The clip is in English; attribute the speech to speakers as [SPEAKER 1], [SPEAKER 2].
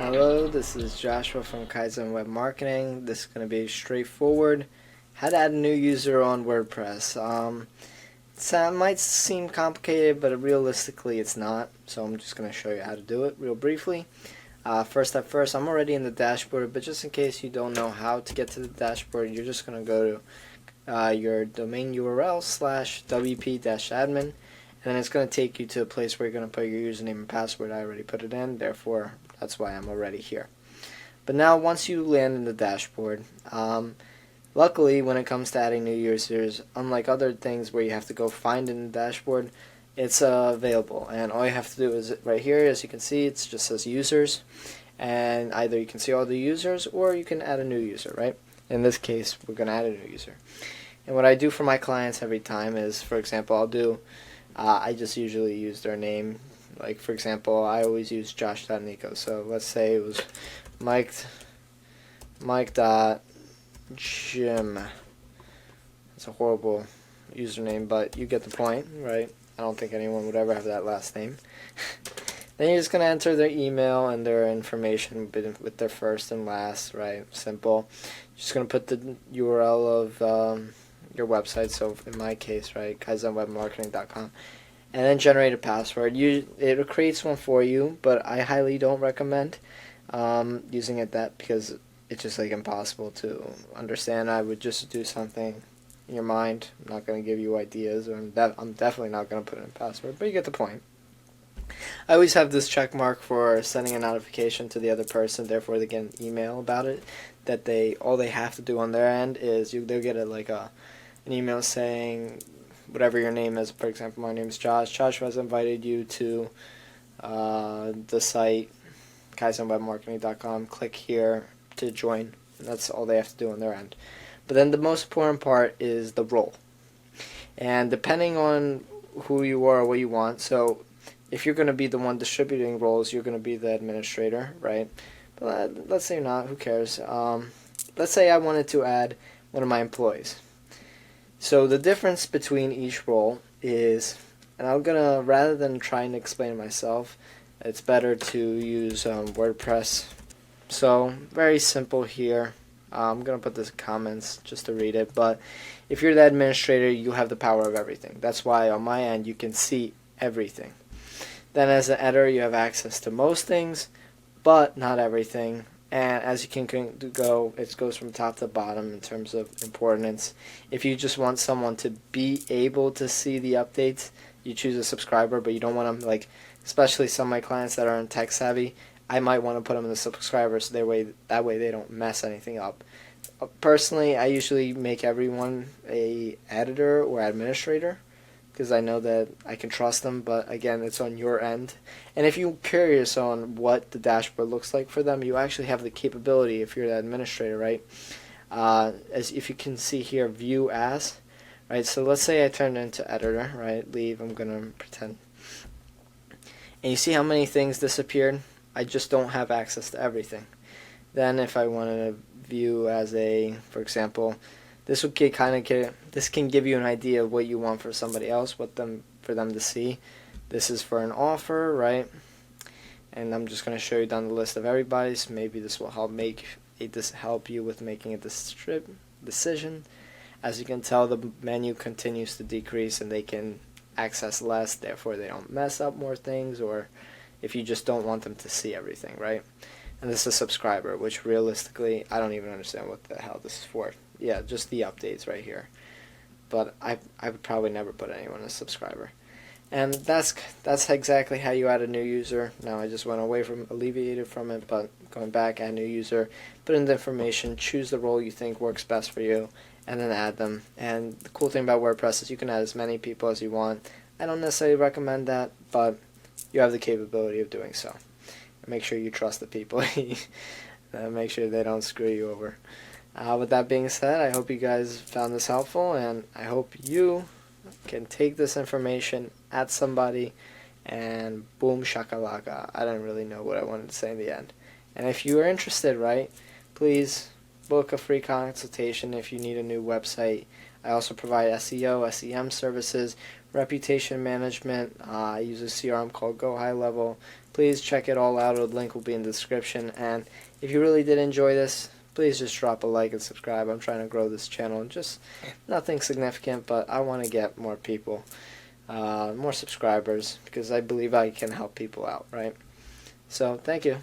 [SPEAKER 1] Hello, this is Joshua from Kaizen Web Marketing. This is going to be straightforward. How to add a new user on WordPress. It might seem complicated, but realistically it's not. So I'm just going to show you how to do it real briefly. First step first, I'm already in the dashboard, but just in case you don't know how to get to the dashboard, you're just going to go to your domain URL / wp-admin, and then it's going to take you to a place where you're going to put your username and password. I already put it in, therefore that's why I'm already here. But now once you land in the dashboard, luckily when it comes to adding new users, unlike other things where you have to go find in the dashboard, it's available, and all you have to do is right here, as you can see, it just says users, and either you can see all the users or you can add a new user, right? In this case, we're going to add a new user. And what I do for my clients every time is, for example, I just usually use their name. Like, for example, I always use Josh.Nico. So let's say it was Mike.Jim. It's a horrible username, but you get the point, right? I don't think anyone would ever have that last name. Then you're just going to enter their email and their information with their first and last, right? Simple. You're just going to put the URL of your website, so in my case, right, kaizenwebmarketing.com. And then generate a password. It creates one for you, but I highly don't recommend using it because it's just like impossible to understand. I would just do something in your mind. I'm not going to give you ideas, or I'm definitely not going to put in a password, but you get the point. I always have this check mark for sending a notification to the other person, therefore they get an email about it. That all they have to do on their end is they'll get an email saying, whatever your name is. For example, my name is Josh. Josh has invited you to the site kaizenwebmarketing.com. Click here to join. And that's all they have to do on their end. But then the most important part is the role. And depending on who you are or what you want, so if you're going to be the one distributing roles, you're going to be the administrator, right? But let's say you're not. Who cares? Let's say I wanted to add one of my employees. So the difference between each role is, and I'm gonna, rather than trying to explain it myself, it's better to use WordPress. So very simple here. I'm gonna put this in comments just to read it, but if you're the administrator, you have the power of everything. That's why on my end you can see everything. Then as an editor, you have access to most things, but not everything. And as you can go, it goes from top to bottom in terms of importance. If you just want someone to be able to see the updates, you choose a subscriber, but you don't want them, especially some of my clients that aren't tech savvy, I might want to put them in the subscriber so that way they don't mess anything up. Personally, I usually make everyone a editor or administrator, because I know that I can trust them, but again, it's on your end. And if you're curious on what the dashboard looks like for them, you actually have the capability, if you're the administrator, right? As if you can see here, view as, right? So let's say I turned it into editor, right? Leave, I'm going to pretend. And you see how many things disappeared? I just don't have access to everything. Then if I wanted to view as for example, this can give you an idea of what you want for somebody else, for them to see. This is for an offer, right? And I'm just going to show you down the list of everybody's. Maybe this will help you with making a decision. As you can tell, the menu continues to decrease, and they can access less. Therefore, they don't mess up more things, or if you just don't want them to see everything, right? And this is a subscriber, which realistically, I don't even understand what the hell this is for. Yeah, just the updates right here. But I would probably never put anyone as a subscriber. And that's exactly how you add a new user. Now I just went alleviated from it, but going back, add new user, put in the information, choose the role you think works best for you, and then add them. And the cool thing about WordPress is you can add as many people as you want. I don't necessarily recommend that, but you have the capability of doing so. Make sure you trust the people. Make sure they don't screw you over. With that being said, I hope you guys found this helpful, and I hope you can take this information at somebody and boom shakalaka. I don't really know what I wanted to say in the end. And if you are interested, right, please book a free consultation if you need a new website. I also provide SEO, SEM services, reputation management. I use a CRM called Go High Level, Please check it all out. The link will be in the description. And if you really did enjoy this, please just drop a like and subscribe. I'm trying to grow this channel. Just nothing significant, but I want to get more people, more subscribers, because I believe I can help people out, right? So thank you.